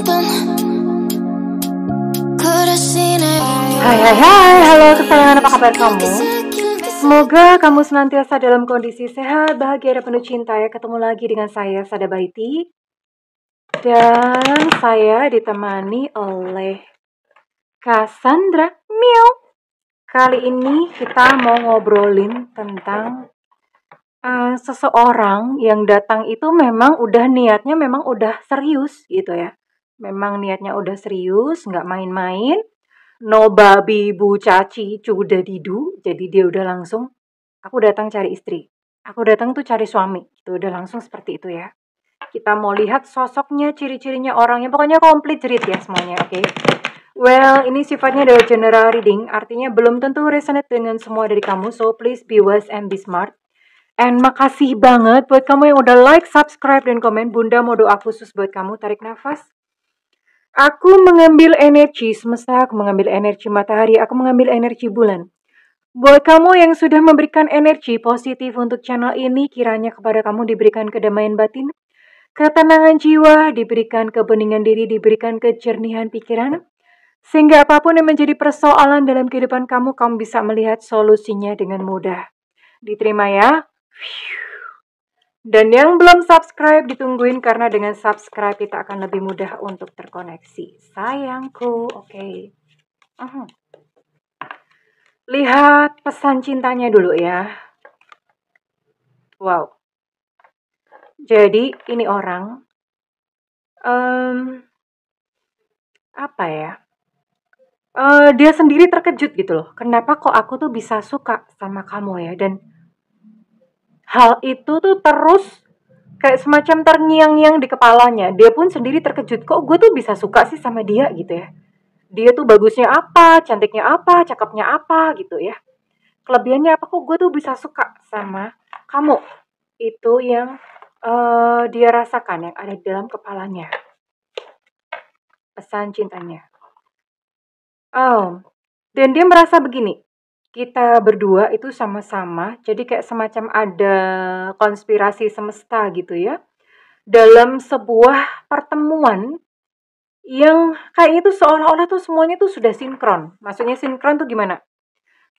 Hai, halo kesayangan, apa kabar kamu? Semoga kamu senantiasa dalam kondisi sehat, bahagia, dan penuh cinta ya. Ketemu lagi dengan saya, Sada Baiti. Dan saya ditemani oleh Cassandra Miau. Kali ini kita mau ngobrolin tentang seseorang yang datang itu memang udah niatnya memang udah serius gitu ya. Memang niatnya udah serius, nggak main-main. No babi bu caci cuda didu. Jadi dia udah langsung, aku datang cari istri. Aku datang tuh cari suami. Itu udah langsung seperti itu ya. Kita mau lihat sosoknya, ciri-cirinya orangnya. Pokoknya komplit jerit ya semuanya, oke? Well, ini sifatnya adalah general reading. Artinya belum tentu resonate dengan semua dari kamu. So, please be wise and be smart. And makasih banget buat kamu yang udah like, subscribe, dan komen. Bunda mau doa khusus buat kamu. Tarik nafas. Aku mengambil energi semesta, aku mengambil energi matahari, aku mengambil energi bulan. Buat kamu yang sudah memberikan energi positif untuk channel ini, kiranya kepada kamu diberikan kedamaian batin, ketenangan jiwa, diberikan kebeningan diri, diberikan kejernihan pikiran, sehingga apapun yang menjadi persoalan dalam kehidupan kamu, kamu bisa melihat solusinya dengan mudah. Diterima ya. Dan yang belum subscribe ditungguin, karena dengan subscribe kita akan lebih mudah untuk terkoneksi. Sayangku, oke. Lihat pesan cintanya dulu ya. Wow. Jadi ini orang, apa ya? Dia sendiri terkejut gitu loh. Kenapa kok aku tuh bisa suka sama kamu ya? Dan hal itu tuh terus kayak semacam terngiang-ngiang di kepalanya. Dia pun sendiri terkejut, kok gue tuh bisa suka sih sama dia gitu ya. Dia tuh bagusnya apa, cantiknya apa, cakepnya apa gitu ya. Kelebihannya apa, kok gue tuh bisa suka sama kamu. Itu yang dia rasakan, yang ada di dalam kepalanya. Pesan cintanya. Dan dia merasa begini, kita berdua itu sama-sama, jadi kayak semacam ada konspirasi semesta gitu ya, dalam sebuah pertemuan yang kayak itu seolah-olah tuh semuanya tuh sudah sinkron. Maksudnya sinkron tuh gimana?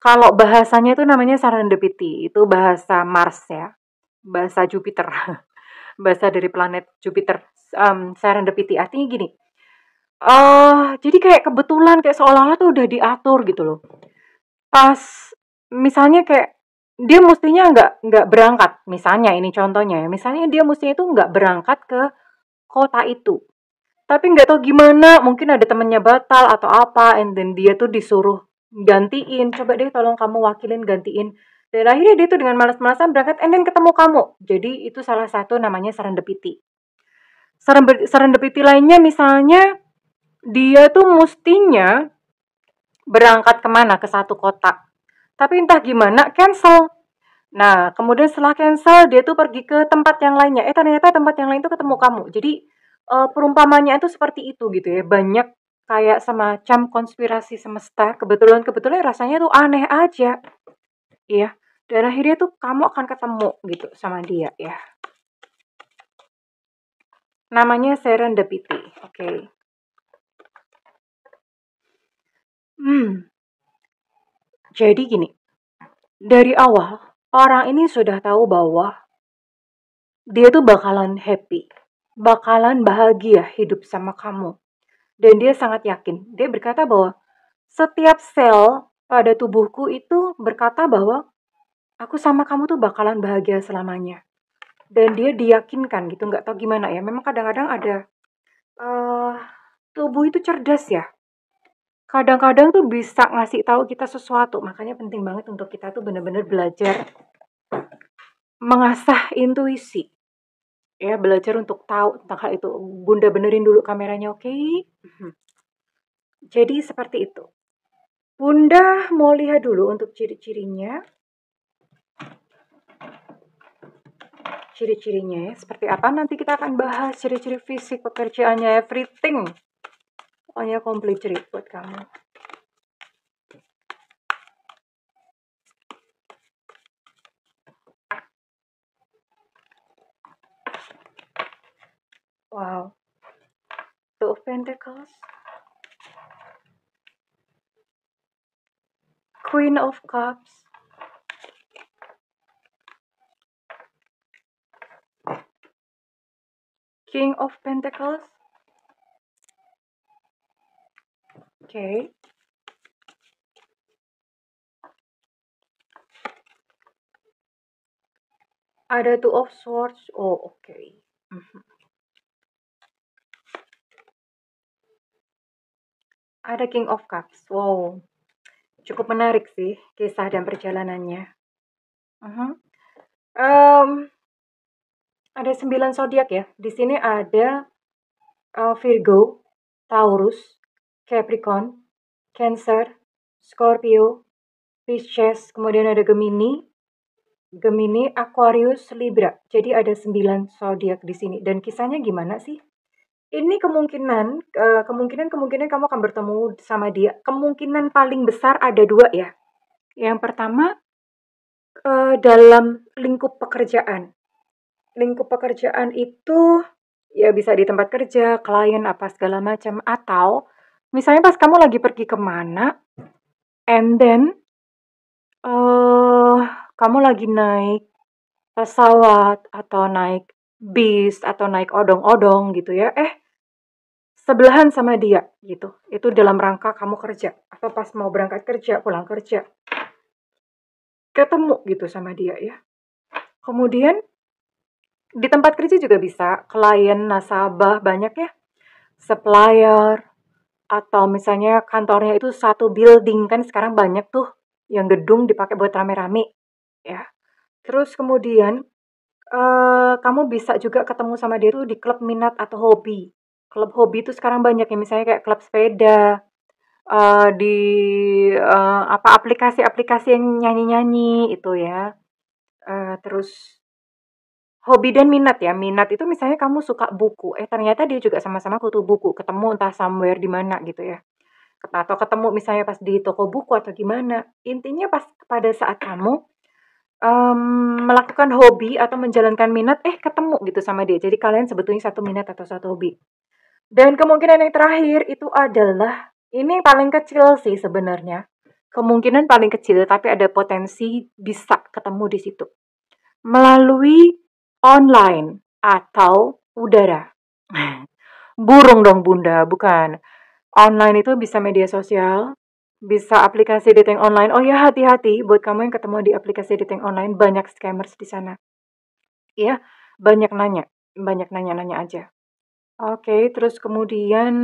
Kalau bahasanya itu namanya serendipity, itu bahasa Mars ya, bahasa Jupiter, bahasa dari planet Jupiter. Serendipity artinya gini, jadi kayak kebetulan, kayak seolah-olah tuh udah diatur gitu loh. Pas misalnya kayak dia mestinya nggak berangkat, misalnya ini contohnya ya, misalnya dia mestinya itu nggak berangkat ke kota itu, tapi nggak tahu gimana, mungkin ada temennya batal atau apa, and then dia tuh disuruh gantiin, coba deh tolong kamu wakilin gantiin. Dan akhirnya dia tuh dengan malas-malasan berangkat, and then ketemu kamu. Jadi itu salah satu namanya serendipity. Serendipity lainnya misalnya dia tuh mestinya berangkat kemana, ke satu kota, tapi entah gimana cancel. Nah, kemudian setelah cancel, dia tuh pergi ke tempat yang lainnya. Ternyata tempat yang lain tuh ketemu kamu. Jadi, perumpamaannya itu seperti itu gitu ya. Banyak kayak semacam konspirasi semesta. Kebetulan rasanya tuh aneh aja. Iya. Dan akhirnya tuh kamu akan ketemu gitu sama dia ya. Namanya serendipity. Oke. Jadi gini. Dari awal, orang ini sudah tahu bahwa dia tuh bakalan happy, bakalan bahagia hidup sama kamu. Dan dia sangat yakin. Dia berkata bahwa setiap sel pada tubuhku itu berkata bahwa aku sama kamu tuh bakalan bahagia selamanya. Dan dia diyakinkan gitu, nggak tahu gimana ya. Memang kadang-kadang ada tubuh itu cerdas ya. Kadang-kadang tuh bisa ngasih tahu kita sesuatu. Makanya penting banget untuk kita tuh benar-benar belajar mengasah intuisi. Ya, belajar untuk tahu tentang hal itu. Bunda benerin dulu kameranya, oke? Jadi seperti itu. Bunda mau lihat dulu untuk ciri-cirinya. Ciri-cirinya ya, seperti apa nanti kita akan bahas ciri-ciri fisik, pekerjaannya, everything. Pokoknya komplit cerit buat kamu. Wow. Tuh, Pentacles, Queen of Cups, King of Pentacles. Okay. Ada Two of Swords. Oh, okay. Ada King of Cups. Wow. Cukup menarik sih kisah dan perjalanannya. Ada 9 zodiak ya. Di sini ada Virgo, Taurus, Capricorn, Cancer, Scorpio, Pisces, kemudian ada Gemini, Aquarius, Libra. Jadi ada 9 zodiak di sini. Dan kisahnya gimana sih? Ini kemungkinan kamu akan bertemu sama dia. Kemungkinan paling besar ada 2 ya. Yang pertama, dalam lingkup pekerjaan. Lingkup pekerjaan itu ya bisa di tempat kerja, klien, apa segala macam. Atau misalnya pas kamu lagi pergi kemana, and then kamu lagi naik pesawat atau naik bis atau naik odong-odong gitu ya. Sebelahan sama dia gitu. Itu dalam rangka kamu kerja atau pas mau berangkat kerja, pulang kerja. Ketemu gitu sama dia ya. Kemudian di tempat kerja juga bisa, klien, nasabah, banyak ya. Supplier, atau misalnya kantornya itu satu building, kan sekarang banyak tuh yang gedung dipakai buat rame-rame ya. Terus kemudian kamu bisa juga ketemu sama dia tuh di klub minat atau hobi. Klub hobi itu sekarang banyak ya, misalnya kayak klub sepeda, di aplikasi-aplikasi yang nyanyi-nyanyi itu ya. Terus hobi dan minat ya. Minat itu misalnya kamu suka buku, ternyata dia juga sama-sama kutu buku, ketemu entah somewhere di mana gitu ya. Atau ketemu misalnya pas di toko buku atau gimana. Intinya pas pada saat kamu melakukan hobi atau menjalankan minat, ketemu gitu sama dia. Jadi kalian sebetulnya satu minat atau satu hobi. Dan kemungkinan yang terakhir itu adalah, ini paling kecil sih sebenarnya. Kemungkinan paling kecil, tapi ada potensi bisa ketemu di situ. Melalui online atau udara. Burung dong Bunda, bukan. Online itu bisa media sosial, bisa aplikasi dating online. Oh ya, hati-hati buat kamu yang ketemu di aplikasi dating online, banyak scammers di sana. Ya, banyak nanya-nanya aja. Oke, terus kemudian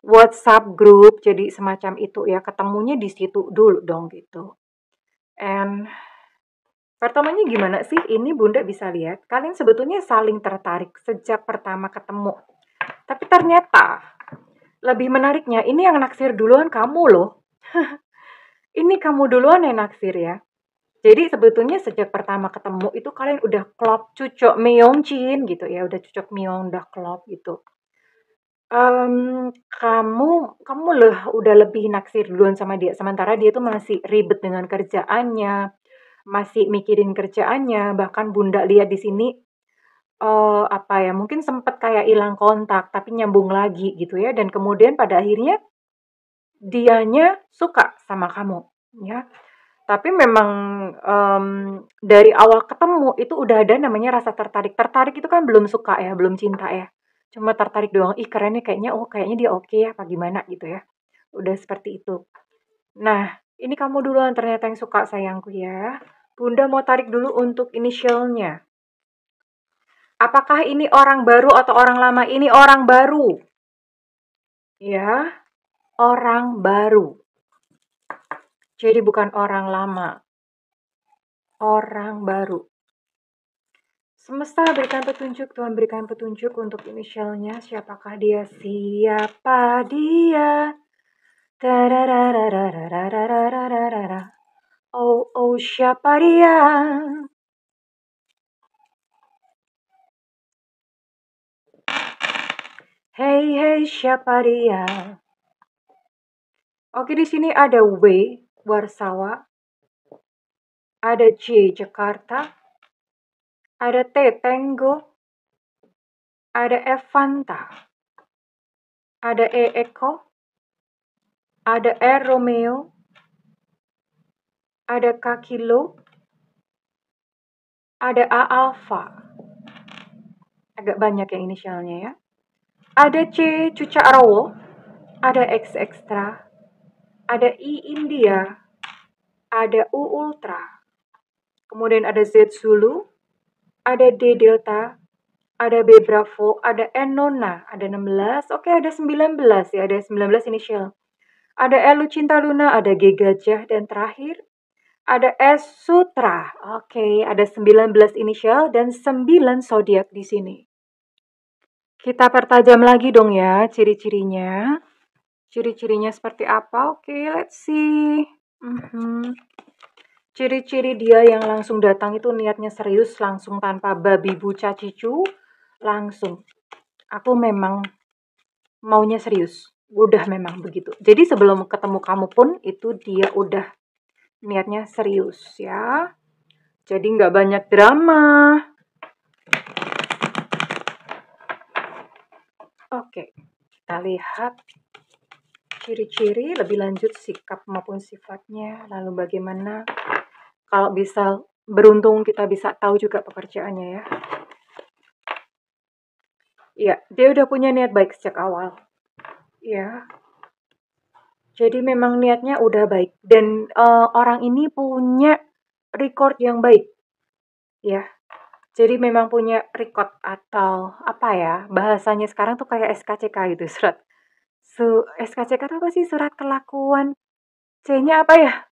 WhatsApp group, jadi semacam itu ya, ketemunya di situ dulu dong gitu. And pertamanya gimana sih? Ini Bunda bisa lihat, kalian sebetulnya saling tertarik sejak pertama ketemu. Tapi ternyata lebih menariknya, ini yang naksir duluan kamu loh. Ini kamu duluan yang naksir ya. Jadi sebetulnya sejak pertama ketemu itu kalian udah klop, cucok meongcin gitu ya, udah cucok meong, udah klop gitu. Kamu udah lebih naksir duluan sama dia, sementara dia tuh masih ribet dengan kerjaannya, masih mikirin kerjaannya, bahkan Bunda lihat di sini, mungkin sempet kayak hilang kontak, tapi nyambung lagi gitu ya, dan kemudian pada akhirnya dianya suka sama kamu, ya. Tapi memang, dari awal ketemu itu udah ada namanya rasa tertarik. Tertarik itu kan belum suka ya, belum cinta ya. Cuma tertarik doang, "Ih keren nih kayaknya, kayaknya dia oke ya, apa gimana," gitu ya. Udah seperti itu. Nah, ini kamu duluan ternyata yang suka sayangku ya. Bunda mau tarik dulu untuk inisialnya. Apakah ini orang baru atau orang lama? Ini orang baru. Ya, orang baru. Jadi bukan orang lama. Orang baru. Semesta berikan petunjuk, Tuhan berikan petunjuk untuk inisialnya. Siapakah dia? Siapa dia? Oh, siapa dia? Hey, siapa dia? Oke, di sini ada W, Warsawa. Ada J, Jakarta. Ada T, Tango. Ada F, Fanta. ada E Eko, ada R Romeo, ada K Kilo, ada A Alpha. Agak banyak yang inisialnya ya. Ada C Cucakrowo, ada X Extra, ada I India, ada U Ultra, kemudian ada Z Zulu, ada D Delta, ada B Bravo, ada N Nona, ada 16, oke ada 19 ya, ada 19 inisial. Ada L Lucinta Luna, ada G Gajah, dan terakhir ada S Sutra. Oke, ada 19 inisial dan 9 zodiak di sini. Kita pertajam lagi dong ya ciri-cirinya. Ciri-cirinya seperti apa? Oke, let's see. Ciri-ciri dia yang langsung datang itu niatnya serius, langsung tanpa babi buca cicu, langsung. Aku memang maunya serius. Udah memang begitu. Jadi sebelum ketemu kamu pun itu dia udah niatnya serius ya. Jadi nggak banyak drama. Oke, kita lihat ciri-ciri lebih lanjut sikap maupun sifatnya. Lalu bagaimana kalau bisa beruntung kita bisa tahu juga pekerjaannya ya. Iya, dia udah punya niat baik sejak awal. Ya, jadi memang niatnya udah baik dan orang ini punya record yang baik. Ya, jadi memang punya record atau apa ya, bahasanya sekarang tuh kayak SKCK gitu, SKCK itu apa sih? Surat kelakuan. C-nya apa ya?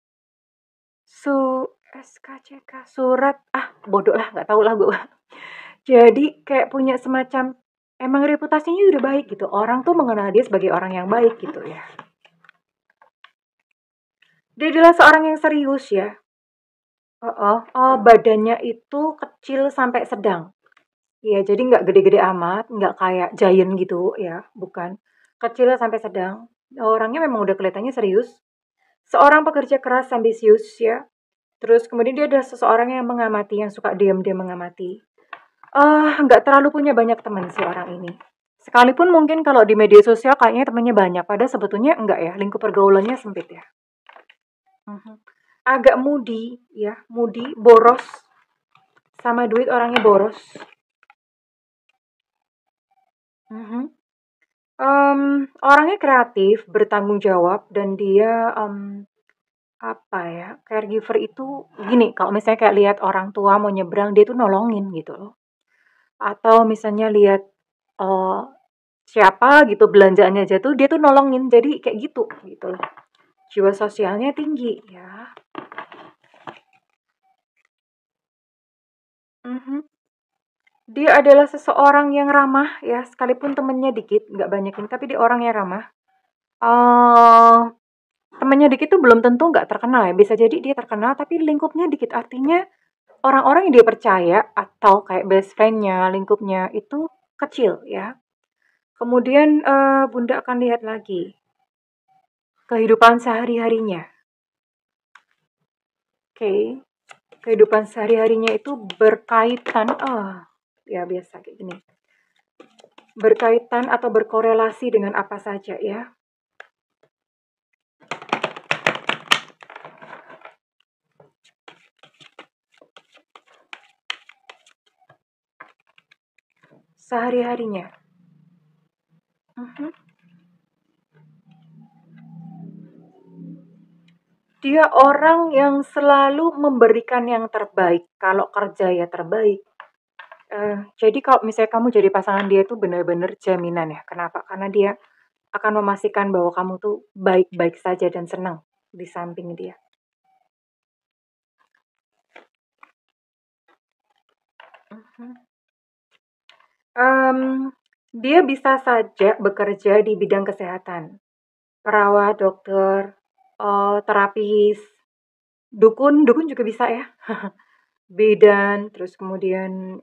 SKCK, surat, bodoh lah, nggak tahu lah gue. Jadi kayak punya semacam, emang reputasinya udah baik gitu. Orang tuh mengenal dia sebagai orang yang baik gitu ya. Dia adalah seorang yang serius ya. Badannya itu kecil sampai sedang. Iya, jadi nggak gede-gede amat, nggak kayak giant gitu ya, bukan. Kecil sampai sedang. Orangnya memang udah kelihatannya serius. Seorang pekerja keras, ambisius ya. Terus kemudian dia adalah seseorang yang mengamati, yang suka diam-diam mengamati. Nggak terlalu punya banyak teman si orang ini. Sekalipun mungkin kalau di media sosial kayaknya temannya banyak, padahal sebetulnya enggak ya, lingkup pergaulannya sempit ya. Agak moody ya, moody, boros, sama duit orangnya boros. Orangnya kreatif, bertanggung jawab, dan dia apa ya, caregiver itu gini, kalau misalnya kayak lihat orang tua mau nyebrang, dia tuh nolongin gitu loh. Atau misalnya lihat siapa gitu belanjaannya jatuh, dia tuh nolongin. Jadi kayak gitu loh. Jiwa sosialnya tinggi ya. Dia adalah seseorang yang ramah ya, sekalipun temennya dikit, nggak banyakin, tapi dia orang yang ramah. Temennya dikit tuh belum tentu nggak terkenal ya, bisa jadi dia terkenal tapi lingkupnya dikit, artinya orang-orang yang dia percaya atau kayak best friend-nya, lingkupnya itu kecil ya. Kemudian Bunda akan lihat lagi kehidupan sehari-harinya. Oke. Kehidupan sehari-harinya itu berkaitan ya biasa kayak gini. Berkaitan atau berkorelasi dengan apa saja ya. Sehari-harinya. Dia orang yang selalu memberikan yang terbaik. Kalau kerja ya terbaik. Jadi kalau misalnya kamu jadi pasangan dia itu benar-benar jaminan ya. Kenapa? Karena dia akan memastikan bahwa kamu tuh baik-baik saja dan senang di samping dia. Dia bisa saja bekerja di bidang kesehatan. Perawat, dokter, terapis, dukun juga bisa ya. Bidan, terus kemudian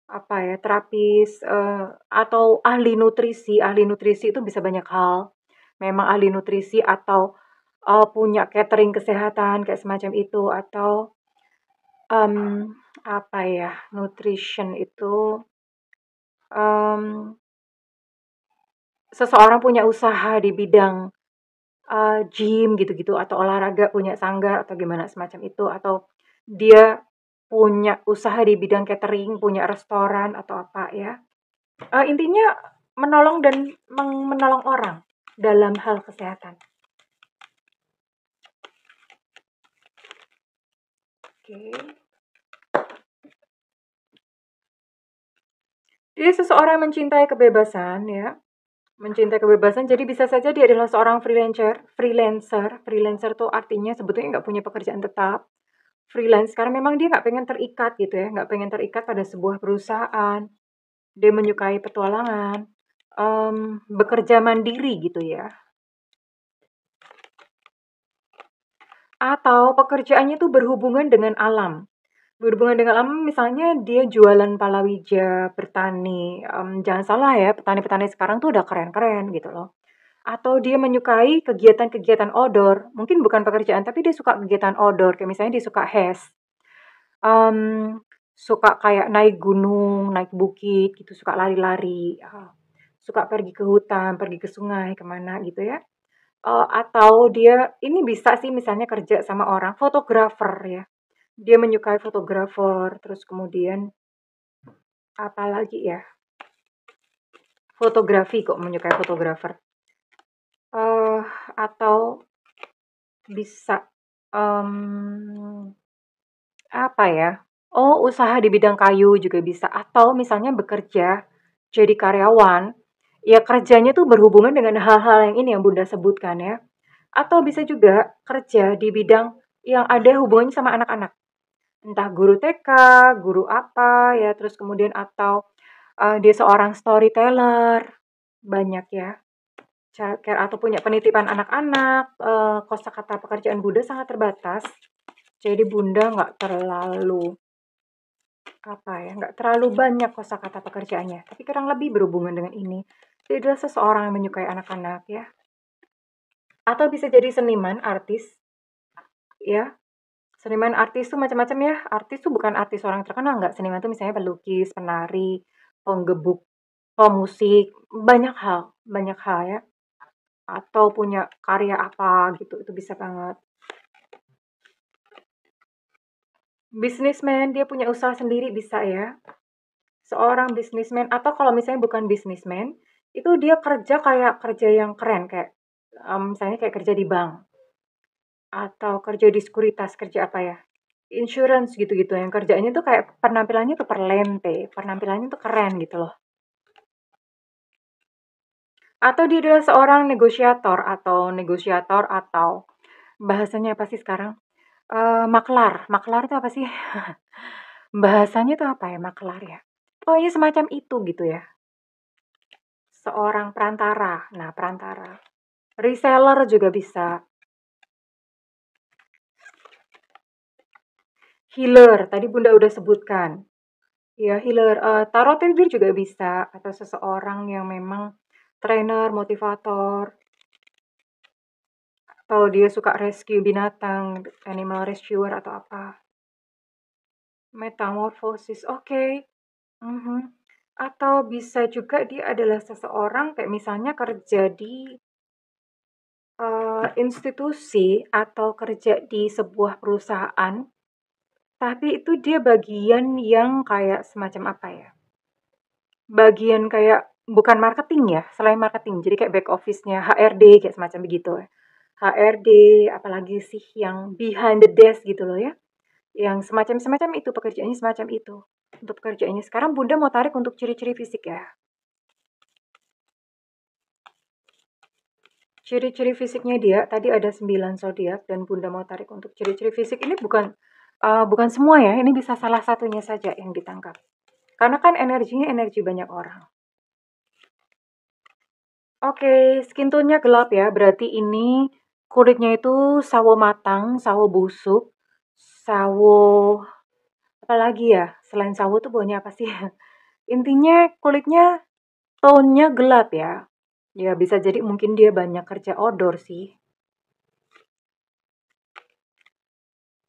apa ya, terapis, atau ahli nutrisi. Ahli nutrisi itu bisa banyak hal. Memang ahli nutrisi atau punya catering kesehatan kayak semacam itu, atau apa ya, nutrition itu seseorang punya usaha di bidang, gym gitu-gitu atau olahraga, punya sanggar atau gimana semacam itu, atau dia punya usaha di bidang catering, punya restoran atau apa ya. Intinya menolong dan menolong orang dalam hal kesehatan. Oke. Jadi seseorang mencintai kebebasan ya, mencintai kebebasan, jadi bisa saja dia adalah seorang freelancer tuh artinya sebetulnya nggak punya pekerjaan tetap, freelance karena memang dia nggak pengen terikat gitu ya, nggak pengen terikat pada sebuah perusahaan, dia menyukai petualangan, bekerja mandiri gitu ya. Atau pekerjaannya tuh berhubungan dengan alam. Berhubungan dengan alam misalnya dia jualan palawija, bertani, jangan salah ya, petani-petani sekarang tuh udah keren-keren gitu loh. Atau dia menyukai kegiatan-kegiatan outdoor, mungkin bukan pekerjaan, tapi dia suka kegiatan outdoor, kayak misalnya dia suka mmm, suka kayak naik gunung, naik bukit gitu, suka lari-lari, suka pergi ke hutan, pergi ke sungai, kemana gitu ya. Atau dia ini bisa sih misalnya kerja sama orang, fotografer ya. Dia menyukai fotografer, terus kemudian apalagi ya, fotografi kok menyukai fotografer. Eh atau bisa, apa ya, usaha di bidang kayu juga bisa, atau misalnya bekerja jadi karyawan, ya kerjanya tuh berhubungan dengan hal-hal yang ini yang Bunda sebutkan ya. Atau bisa juga kerja di bidang yang ada hubungannya sama anak-anak. Entah guru TK, guru apa ya, terus kemudian atau, dia seorang storyteller, banyak ya. Childcare atau punya penitipan anak-anak, kosakata pekerjaan Bunda sangat terbatas. Jadi Bunda nggak terlalu, apa ya, nggak terlalu banyak kosakata pekerjaannya, tapi kurang lebih berhubungan dengan ini. Dia adalah seseorang yang menyukai anak-anak ya. Atau bisa jadi seniman, artis, ya. Seniman artis tuh macam-macam ya. Artis tuh bukan artis orang terkenal, nggak. Seniman tuh misalnya pelukis, penari, penggebuk, pemusik, banyak hal ya. Atau punya karya apa gitu, itu bisa banget. Businessman, dia punya usaha sendiri bisa ya. Seorang businessman atau kalau misalnya bukan businessman, itu dia kerja kayak kerja yang keren kayak, misalnya kayak kerja di bank atau kerja di sekuritas, kerja apa ya, insurance gitu-gitu yang kerjanya tuh kayak penampilannya tuh perlente, penampilannya tuh keren gitu loh. Atau dia adalah seorang negosiator atau bahasanya apa sih sekarang? Maklar. Maklar itu apa sih? Bahasanya tuh apa ya maklar ya? Pokoknya semacam itu gitu ya. Seorang perantara. Nah, perantara. Reseller juga bisa. Healer, tadi Bunda udah sebutkan. Ya, healer. Tarot reader juga bisa. Atau seseorang yang memang trainer, motivator. Atau dia suka rescue binatang, animal rescuer atau apa. Metamorfosis, oke. Mhm. Atau bisa juga dia adalah seseorang kayak misalnya kerja di institusi atau kerja di sebuah perusahaan, tapi itu dia bagian yang kayak semacam apa ya, bagian kayak bukan marketing ya, selain marketing, jadi kayak back office-nya, HRD kayak semacam begitu ya. HRD, apalagi sih yang behind the desk gitu loh ya, yang semacam-semacam itu, pekerjaannya semacam itu. Untuk pekerjaannya sekarang Bunda mau tarik untuk ciri-ciri fisik ya. Ciri-ciri fisiknya dia, tadi ada 9 zodiak dan Bunda mau tarik untuk ciri-ciri fisik ini bukan semua ya, ini bisa salah satunya saja yang ditangkap. Karena kan energinya energi banyak orang. Oke, skin tone-nya gelap ya, berarti ini kulitnya itu sawo matang, sawo busuk, sawo apalagi ya? Selain sawo tuh baunya apa sih? Intinya kulitnya tone-nya gelap ya. Ya bisa jadi mungkin dia banyak kerja outdoor sih.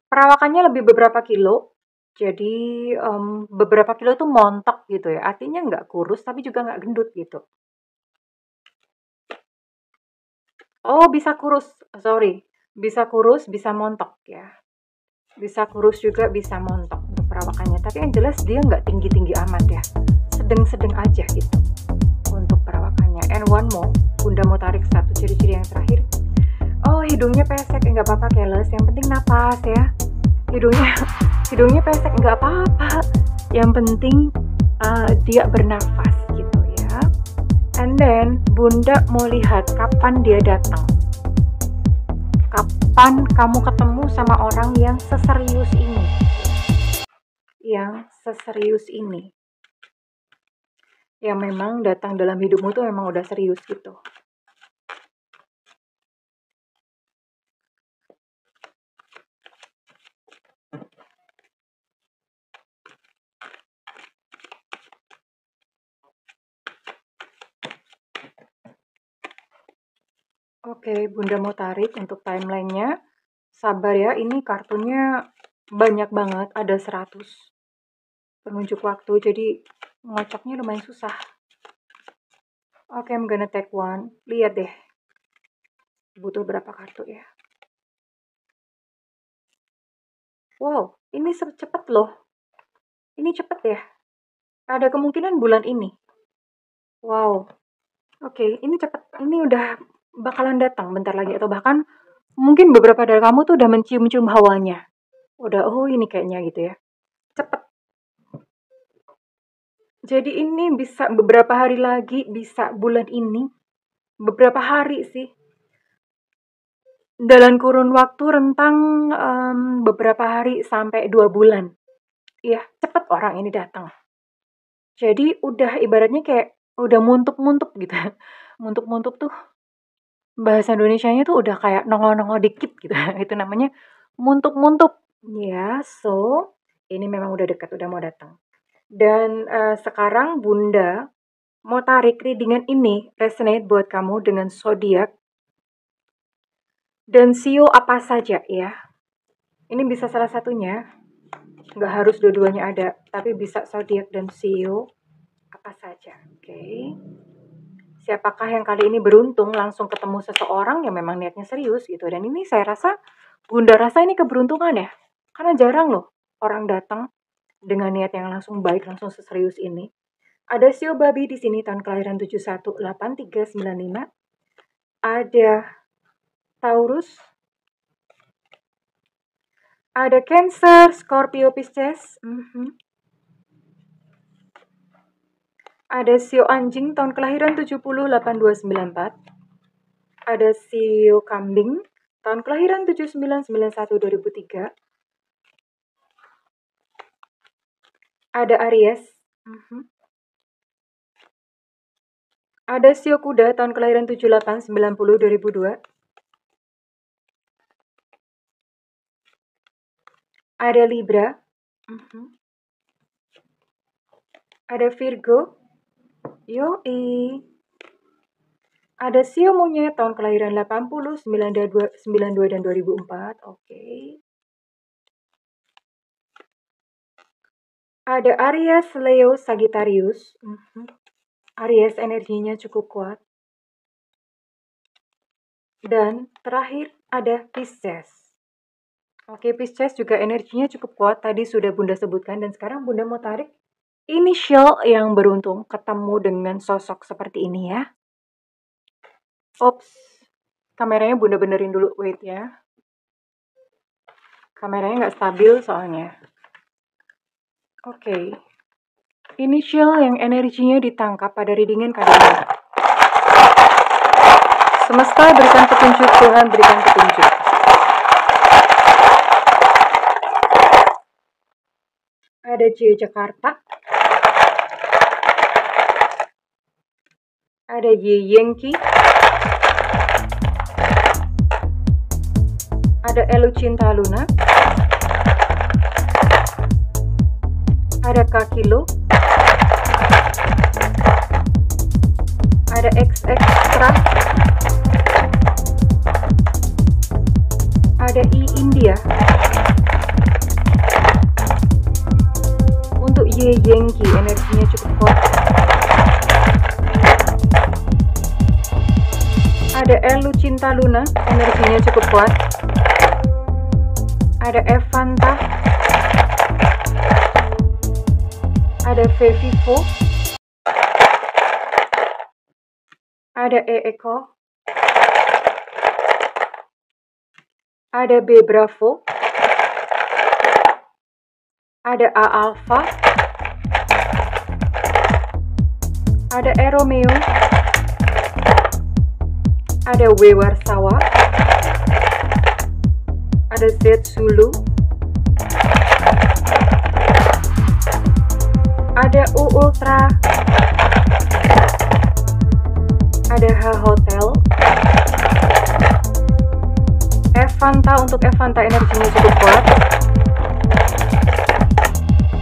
Perawakannya lebih beberapa kilo, jadi, beberapa kilo tuh montok gitu ya, artinya nggak kurus tapi juga nggak gendut gitu. Oh, bisa kurus, sorry. Bisa kurus, bisa montok ya. Bisa kurus juga, bisa montok untuk perawakannya. Tapi yang jelas dia nggak tinggi-tinggi amat ya. Sedang-sedang aja gitu untuk perawakannya. And one more, Bunda mau tarik satu ciri-ciri yang terakhir. Oh, hidungnya pesek, nggak apa-apa keles. Yang penting napas ya. Hidungnya pesek, nggak apa-apa. Yang penting dia bernafas gitu ya. And then Bunda mau lihat kapan dia datang. Kapan kamu ketemu sama orang yang seserius ini? Yang seserius ini. Yang memang datang dalam hidupmu tuh memang udah serius gitu. Oke, Bunda mau tarik untuk timelinenya. Sabar ya, ini kartunya banyak banget, ada 100 penunjuk waktu, jadi ngocoknya lumayan susah. Oke, I'm gonna take one. Lihat deh, butuh berapa kartu ya. Wow, ini cepet loh. Ini cepet ya. Ada kemungkinan bulan ini. Wow. Oke, ini cepet. Ini udah bakalan datang bentar lagi. Atau bahkan mungkin beberapa dari kamu tuh udah mencium-cium hawanya. Udah, oh ini kayaknya gitu ya. Cepet. Jadi ini bisa beberapa hari lagi, bisa bulan ini. Beberapa hari sih. Dalam kurun waktu rentang beberapa hari sampai 2 bulan. Iya, cepet orang ini datang. Jadi udah ibaratnya kayak udah muntuk-muntuk gitu. Muntuk-muntuk tuh bahasa Indonesianya tuh udah kayak nongol-nongol dikit gitu. Itu namanya muntuk-muntuk. Ya, so ini memang udah dekat, udah mau datang. Dan sekarang Bunda mau tarik readingan ini resonate buat kamu dengan zodiak dan sio apa saja ya. Ini bisa salah satunya, nggak harus dua-duanya ada, tapi bisa zodiak dan sio apa saja. Oke. Siapakah yang kali ini beruntung langsung ketemu seseorang yang memang niatnya serius gitu. Dan ini saya rasa, Bunda rasa ini keberuntungan ya. Karena jarang loh orang datang dengan niat yang langsung baik, langsung seserius ini. Ada sio babi di sini tahun kelahiran 718395. Ada Taurus. Ada Cancer, Scorpio, Pisces. Ada sio anjing tahun kelahiran 708294. Ada sio kambing tahun kelahiran 79912003. Ada Aries. Ada sio kuda tahun kelahiran 78902002. Ada Libra. Ada Virgo. Yoi. Ada sio monyet tahun kelahiran 80, 92, dan 2004. Oke. Ada Aries, Leo, Sagittarius. Aries energinya cukup kuat. Dan terakhir ada Pisces. Oke, Pisces juga energinya cukup kuat. Tadi sudah Bunda sebutkan dan sekarang Bunda mau tarik inisial yang beruntung ketemu dengan sosok seperti ini ya. Ops, kameranya Bunda benerin dulu, wait ya. Kameranya nggak stabil soalnya. Oke. Inisial yang energinya ditangkap pada readingan kali ini. Semesta berikan petunjuk, Tuhan berikan petunjuk. Ada J Jakarta. Ada Y Yankee. Ada Elu Cinta Luna. Ada Kakilo. Ada X Extra. Ada I India. Untuk Y Yankee energinya cukup kuat. Ada Elu Lucinta Luna, energinya cukup kuat. Ada Evanta. Ada Fevivo. Ada Eko. Ada B Bravo. Ada A Alpha. Ada E Romeo. Ada W Warsawa. Ada Z Zulu. Ada U Ultra. Ada H Hotel. Evanta, untuk Evanta energinya cukup kuat.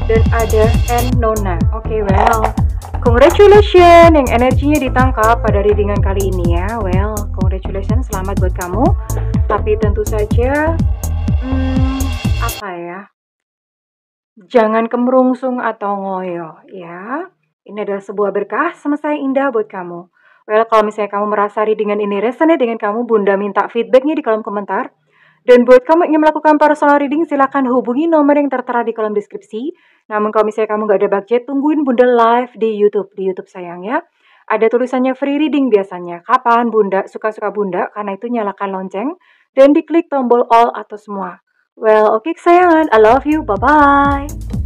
Dan ada N Nona. Oke, well, congratulations yang energinya ditangkap pada readingan kali ini ya. Well, congratulations, selamat buat kamu. Tapi tentu saja, apa ya? Jangan kemerungsung atau ngoyo ya. Ini adalah sebuah berkah semesta yang indah buat kamu. Well, kalau misalnya kamu merasa readingan ini resonate dengan kamu, Bunda minta feedbacknya di kolom komentar. Dan buat kamu yang ingin melakukan personal reading, silakan hubungi nomor yang tertera di kolom deskripsi. Namun kalau misalnya kamu gak ada budget, tungguin Bunda live di YouTube sayang ya. Ada tulisannya free reading biasanya. Kapan Bunda? Suka-suka Bunda, karena itu nyalakan lonceng dan diklik tombol all atau semua. Well, oke kesayangan, I love you, bye-bye.